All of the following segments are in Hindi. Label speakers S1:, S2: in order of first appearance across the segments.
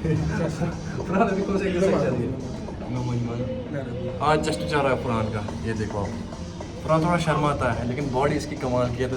S1: फरहान अभी कौन सा एक्सरसाइज चल रही है? आज जस्ट चल रहा है फरहान का, ये देखो आप। फरहान थोड़ा शर्माता है लेकिन बॉडी इसकी कमाल की है। तो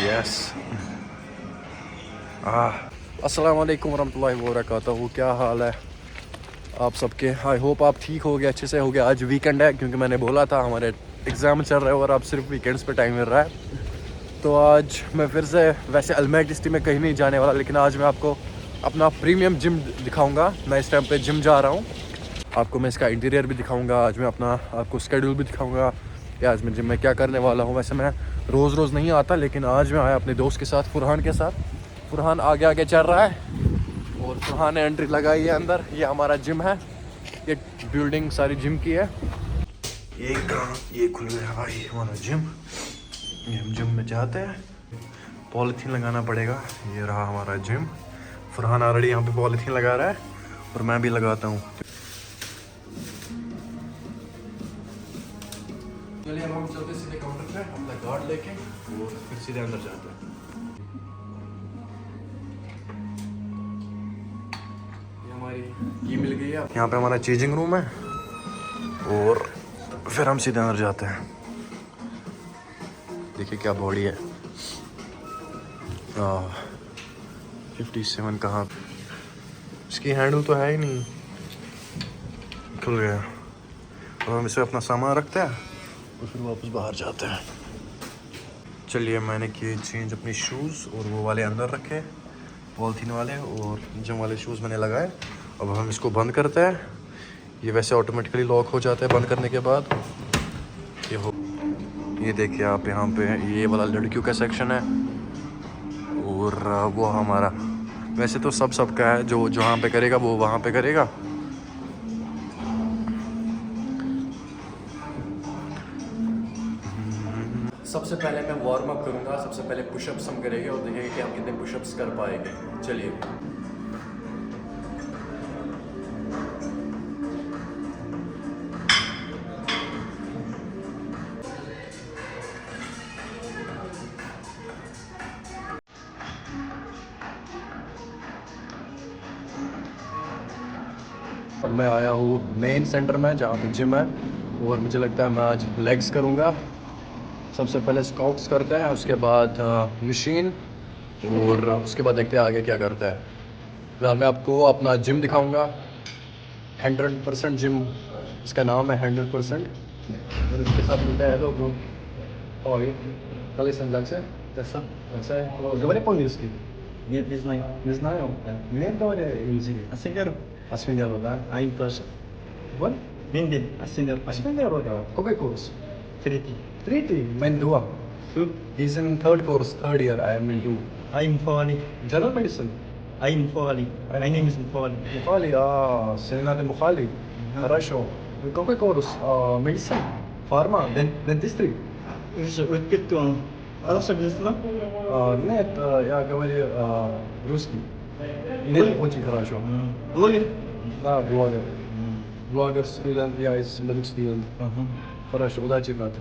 S1: यस अस्सलाम वालेकुम रहमतुल्लाहि व बरकातहू। क्या हाल है आप सबके? आई होप आप ठीक हो गए, अच्छे से हो गए। आज वीकेंड है क्योंकि मैंने बोला था हमारे एग्ज़ाम चल रहे हैं और अब सिर्फ वीकेंड्स पे टाइम मिल रहा है। तो आज मैं फिर से, वैसे अलमैक डिस्ट्रिक्ट में कहीं नहीं जाने वाला, लेकिन आज मैं आपको अपना प्रीमियम जिम दिखाऊंगा। मैं इस टाइम पे जिम जा रहा हूँ। आपको मैं इसका इंटीरियर भी दिखाऊंगा। आज मैं अपना आपको शेड्यूल भी दिखाऊंगा कि आज मैं जिम में क्या करने वाला हूँ। वैसे मैं रोज़ नहीं आता, लेकिन आज मैं आया अपने दोस्त के साथ, फरहान के साथ। फरहान आगे आगे चल रहा है और फरहान ने एंट्री लगाई है अंदर। ये हमारा जिम है, ये बिल्डिंग सारी जिम की है। ये खुल गया भाई हमारा जिम। ये हम जिम में जाते हैं, पॉलीथीन लगाना पड़ेगा। ये रहा हमारा जिम। फरहान ऑलरेडी यहाँ पे पॉलीथीन लगा रहा है और मैं भी लगाता हूँ। चलिए अब हम चलते सीधे काउंटर पे अपना गार्ड लेके और फिर सीधे अंदर जाते हैं। ये हमारी की मिल गई है। यहाँ पे हमारा चेंजिंग रूम है और फिर हम सीधे अंदर जाते हैं। देखिए क्या बॉडी है। 57 कहाँ? इसकी हैंडल तो है ही नहीं, खुल गया। अब हम इसे अपना सामान रखते हैं और फिर वापस बाहर जाते हैं। चलिए मैंने किए चेंज अपने शूज़ और वो वाले अंदर रखे, पॉलीथीन वाले, और जिम वाले शूज़ मैंने लगाए। अब हम इसको बंद करते हैं। ये वैसे ऑटोमेटिकली लॉक हो जाता है बंद करने के बाद। ये देखिए आप, यहाँ पे ये वाला लड़कियों का सेक्शन है और वो हमारा, वैसे तो सबका है। जो जहाँ पे करेगा वो वहाँ पे करेगा। सबसे पहले मैं वार्म अप करूँगा। सबसे पहले पुशअप्स हम करेंगे और देखेंगे कि हम कितने पुशअप्स कर पाएंगे। चलिए अब मैं आया हूँ मेन सेंटर में जहाँ पे जिम है और मुझे लगता है मैं आज लेग्स करूँगा। सबसे पहले स्क्वाट्स करते हैं, उसके बाद मशीन, और उसके बाद देखते हैं आगे क्या करता है। फिलहाल मैं आपको अपना जिम दिखाऊंगा। 100% जिम, इसका नाम है 100%। और इसके साथ मिलता है लोग говори по-английски.
S2: Нет, не знаю.
S1: Не знаю. Нет, говори язык.
S2: Асенгер.
S1: Асфендеру, да?
S2: Айн тоже.
S1: Вот?
S2: Миндин. Асенгер.
S1: Асфендеру, да. Какой курс?
S2: Третий.
S1: Three, men do.
S2: Two.
S1: He's in third course, third year. I am in two.
S2: I'm Mufawali.
S1: General medicine.
S2: I'm Mufawali. My name is Mufawali.
S1: Мухали, Селенаты Мухали. Хорошо. Какой курс? Medicine? Фарма? Dentistry?
S2: Өтіп он. Қазақша білесің ба?
S1: Нет, я говорю русский. Нет, очень хорошо.
S2: Блогер?
S1: Да, блогер. Блогер, студент, я из medical student. Хорошо, удачи, брат.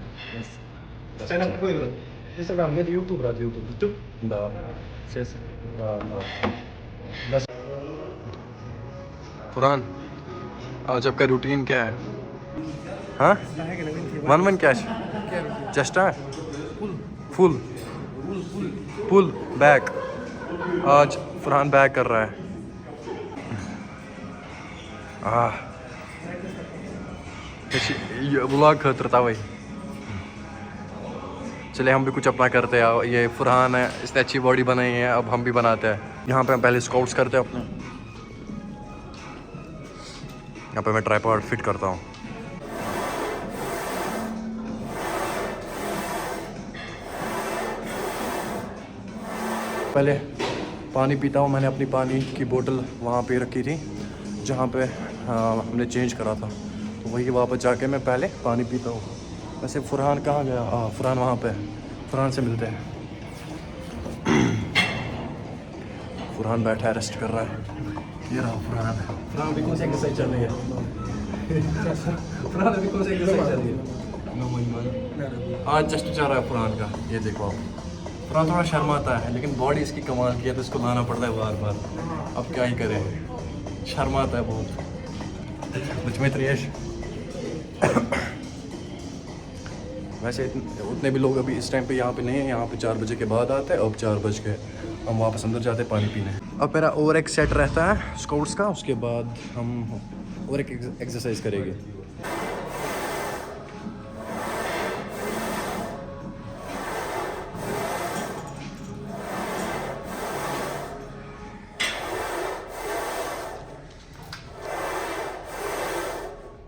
S2: Сен какой город?
S1: Инстаграм, нет, YouTube, брат, YouTube.
S2: YouTube?
S1: Да.
S2: Сейчас.
S1: Да. Farhan, आज आपका रूटीन क्या है? हाँ? 1 कैश? चेस्ट है? Full pull back. आज फरहान बैक कर रहा है। ये व्लॉग खतर था भाई। चले हम भी कुछ अपना करते हैं। ये फरहान है, इसने अच्छी बॉडी बनाई है, अब हम भी बनाते हैं। यहाँ पे हम पहले स्क्वाट्स करते हैं अपने। यहाँ पे मैं ट्राइपॉड फिट करता हूँ। पहले पानी पीता हूँ। मैंने अपनी पानी की बोतल वहाँ पे रखी थी जहाँ पे हमने चेंज करा था, तो वही वापस जाके मैं पहले पानी पीता हूँ। वैसे फरहान कहाँ गया? फरहान वहाँ पे। फरहान से मिलते हैं। फरहान बैठा है, रेस्ट कर रहा है। ये रहा फरहान। फरहान अभी कौन सी एक्सरसाइज चल रही है? फरहान अभी कौन सी एक्सरसाइज चल रही है? आज जस्ट जा रहा है फरहान का, ये देखो आप। फरहान थोड़ा शर्माता है लेकिन बॉडी इसकी कमाल की है तो इसको लाना पड़ता है बार बार। अब क्या ही करें, शर्माता है बहुत। मुझ में त्रियश वैसे उतने भी लोग अभी इस टाइम पे यहाँ पे नहीं है, यहाँ पे 4 बजे के बाद आते हैं। अब 4 बज गए, हम वापस अंदर जाते हैं पानी पीने। अब मेरा और एक सेट रहता है स्काउट्स का, उसके बाद हम और एक एक्सरसाइज करेंगे।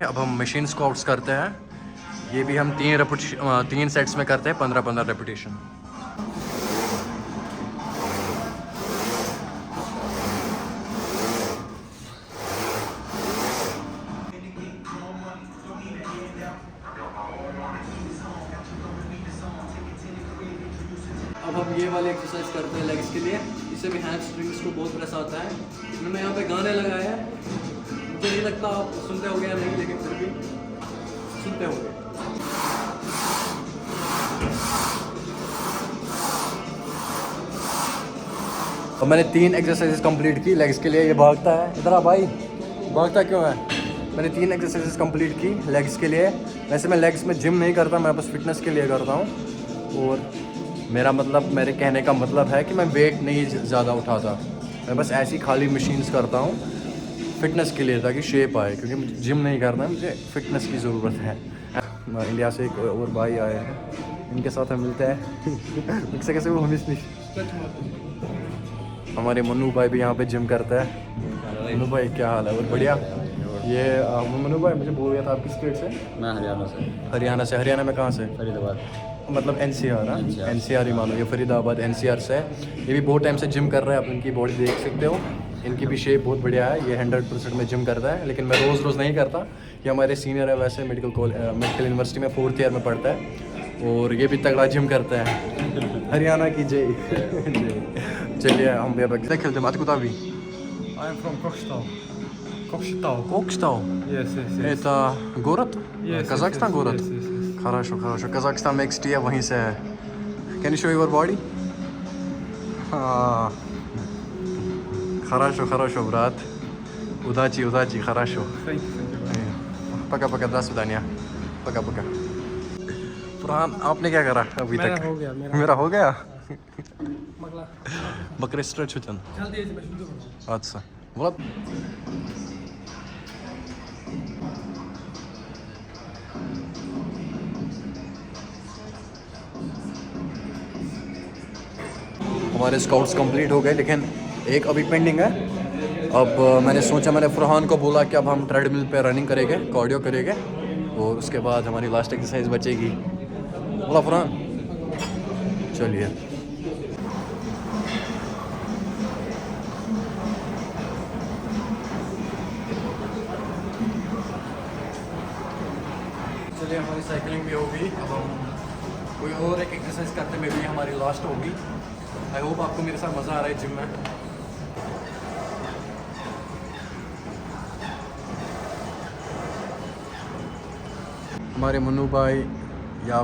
S1: अब हम मशीन स्क्वाट्स करते हैं, ये भी हम 3 सेट्स में करते हैं, 15-15 रेपिटेशन। अब हम ये वाले एक्सरसाइज करते हैं लेग्स के लिए, इससे भी हैमस्ट्रिंग्स को बहुत प्रेस आता है। मैंने यहाँ पे गाने लगाए हैं, मुझे नहीं लगता आप सुनते होंगे या नहीं, लेकिन फिर भी सुनते होंगे। और मैंने 3 एक्सरसाइजेस कंप्लीट की लेग्स के लिए। ये भागता है, इधर आ भाई, भागता क्यों है? मैंने 3 एक्सरसाइजेस कंप्लीट की लेग्स के लिए। वैसे मैं लेग्स में जिम नहीं करता, मैं बस फिटनेस के लिए करता हूँ। और मेरा मतलब, मेरे कहने का मतलब है कि मैं वेट नहीं ज़्यादा उठाता, मैं बस ऐसी खाली मशीन्स करता हूँ फिटनेस के लिए, ताकि शेप आए, क्योंकि मुझे जिम नहीं करना है, मुझे फिटनेस की ज़रूरत है। इंडिया से एक और भाई आए हैं, इनके साथ हम मिलते हैं। कैसे वो हमें हमारे मन्नू भाई भी यहाँ पे जिम करता है। मन्नू भाई क्या हाल है? और बढ़िया। ये मन्नू भाई मुझे बोल गया था, आप किस स्टेट से?
S2: मैं हरियाणा से।
S1: हरियाणा में कहाँ से?
S2: फरीदाबाद।
S1: मतलब NCR, हाँ, NCR ही मानो, ये फरीदाबाद NCR से है। ये भी बहुत टाइम से जिम कर रहा है, आप इनकी बॉडी देख सकते हो, इनकी भी शेप बहुत बढ़िया है। ये 100% में जिम करता है, लेकिन मैं रोज़ नहीं करता। ये हमारे सीनियर है, वैसे मेडिकल यूनिवर्सिटी में 4th ईयर में पढ़ता है, और ये भी तगड़ा जिम करता है। हरियाणा की जय। चलिए हम भी अब खेलते हैं। Откуда вы?
S2: I am from Kokstal. Kokstal.
S1: Кокстау?
S2: Yes.
S1: Это город?
S2: Yes.
S1: Казахстан город?
S2: Yes.
S1: Хорошо. Казахстан में XT है, वहीं से है। Can you show your body? हाँ। Хорошо, брат. Удачи, хорошо.
S2: Thank you.
S1: Пока, до свидания. Пока. फरहान, आपने क्या करा अभी तक? मेरा हो गया। बकरे स्ट्रेच होते हैं। अच्छा, बोला। हमारे स्काउट्स कंप्लीट हो गए, लेकिन एक अभी पेंडिंग है। अब मैंने सोचा, मैंने फरहान को बोला कि अब हम ट्रेडमिल पे रनिंग करेंगे, कार्डियो करेंगे, और उसके बाद हमारी लास्ट एक्सरसाइज बचेगी। बोला फरहान, चलिए। हमारी साइकिलिंग भी होगी, अब हम कोई और एक एक्सरसाइज करते में भी हमारी लास्ट होगी। आई होप आपको मेरे साथ मज़ा आ रहा है जिम में। हमारे मन्नू भाई, या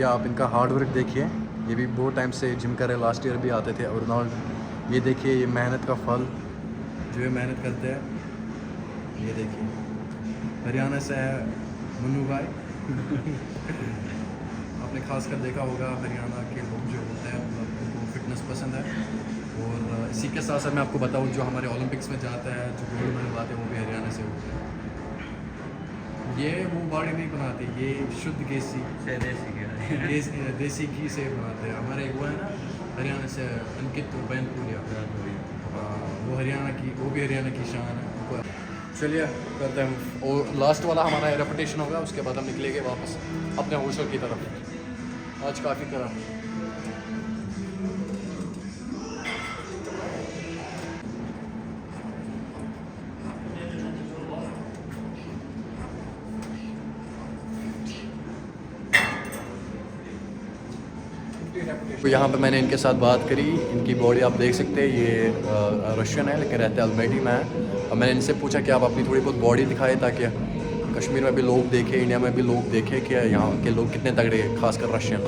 S1: आप इनका हार्ड वर्क देखिए। ये भी बहुत टाइम से जिम कर रहे, लास्ट ईयर भी आते थे। और ये देखिए, ये मेहनत का फल, जो ये मेहनत करते हैं। ये देखिए, हरियाणा से है मन्नू भाई। आपने खासकर देखा होगा, हरियाणा के लोग जो होते हैं उनको फिटनेस पसंद है। और इसी के साथ साथ मैं आपको बताऊं, जो हमारे ओलंपिक्स में जाता है, जो गोल्ड मेडल आते हैं, वो भी हरियाणा से होते हैं। ये वो बॉडी नहीं बनाते, ये शुद्ध देसी घी से बनाते हैं। हमारे वो है ना हरियाणा से, अंकित बैनपुरिया, वो भी हरियाणा की शान है। चलिए करते हैं, और लास्ट वाला हमारा रेपिटेशन होगा, उसके बाद हम निकलेंगे वापस अपने हॉस्टल की तरफ। आज काफ़ी करा। तो यहाँ पे मैंने इनके साथ बात करी, इनकी बॉडी आप देख सकते हैं, ये रशियन है लेकिन रहते अल्मेटी में है। और मैंने इनसे पूछा कि आप अपनी थोड़ी बहुत बॉडी दिखाएं ताकि कश्मीर में भी लोग देखे, इंडिया में भी लोग देखे कि यहाँ के लोग कितने तगड़े हैं, खासकर Russian.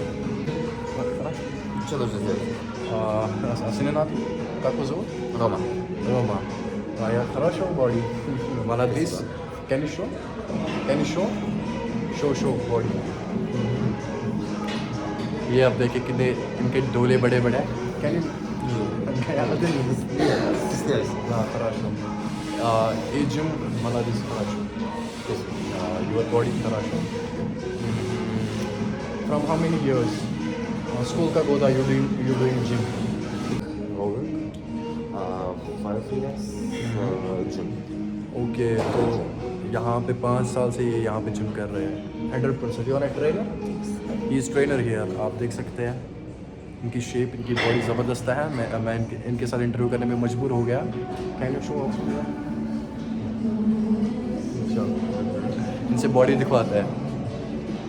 S3: Co dobrze zrobić?
S1: А Синенат, как вас зовут?
S3: Roma.
S1: Рома. А я хорошо body. Молодец. Can you show? Can you show? Show body. ये आप देखिए कितने इनके डोले बड़े बड़े हैं. Can you?
S3: Stysnęłeś.
S1: Да, хорошо. И gym молодец, хорошо. Your body хорошо. From how many years? School का गोदा you doing gym?
S3: Rower. 5 years. Gym.
S1: Okay, तो यहाँ पे 5 साल से ये यहाँ पे जिम कर रहे हैं. 100%. You are a trainer? He is trainer here. आप देख सकते हैं इनकी शेप, इनकी बॉडी ज़बरदस्त है. मैं इनके साथ इंटरव्यू करने में मजबूर हो गया. Can you show? इनसे बॉडी दिखवाता है.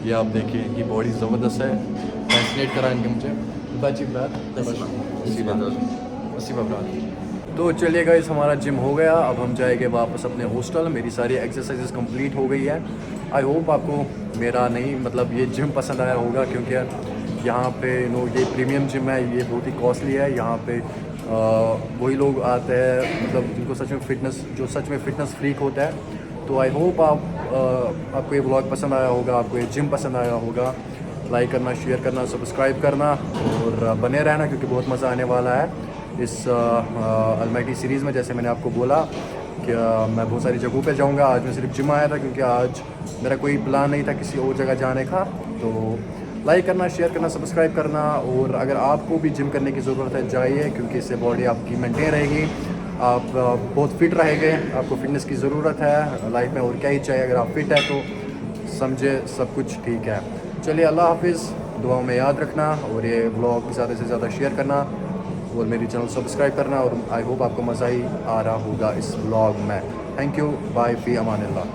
S1: ये आप देखिए इनकी बॉडी ज़बरदस्त है. फैसिनेट करा इनके मुझे. बातचीत बात
S3: Спасибо, брат.
S1: तो चलिए गाइस, हमारा जिम हो गया. अब हम जाएंगे वापस अपने हॉस्टल. मेरी सारी एक्सरसाइजेस कंप्लीट हो गई है. आई होप आपको मेरा नहीं मतलब ये जिम पसंद आया होगा, क्योंकि यहाँ पे ये प्रीमियम जिम है. ये बहुत ही कॉस्टली है. यहाँ पे वही लोग आते हैं मतलब जिनको सच में फिटनेस फ्रीक होता है. तो आई होप आपको ये व्लॉग पसंद आया होगा, आपको ये जिम पसंद आया होगा. लाइक करना, शेयर करना, सब्सक्राइब करना और बने रहना, क्योंकि बहुत मज़ा आने वाला है इस अलमाइटी सीरीज़ में. जैसे मैंने आपको बोला कि मैं बहुत सारी जगहों पे जाऊंगा. आज मैं सिर्फ जिम आया था क्योंकि आज मेरा कोई प्लान नहीं था किसी और जगह जाने का. तो लाइक करना, शेयर करना, सब्सक्राइब करना. और अगर आपको भी जिम करने की ज़रूरत है, जाइए, क्योंकि इससे बॉडी आपकी मेंटेन रहेगी. आप बहुत फिट रहेंगे. आपको फिटनेस की ज़रूरत है लाइफ में, और क्या ही चाहिए. अगर आप फिट है तो समझे सब कुछ ठीक है. चलिए, अल्लाह हाफिज़. दुआओं में याद रखना और ये व्लॉग ज़्यादा से ज़्यादा शेयर करना और मेरी चैनल सब्सक्राइब करना. और आई होप आपको मज़ा ही आ रहा होगा इस व्लॉग में. Thank you. बाय. फ़ी अमानिल्लाह.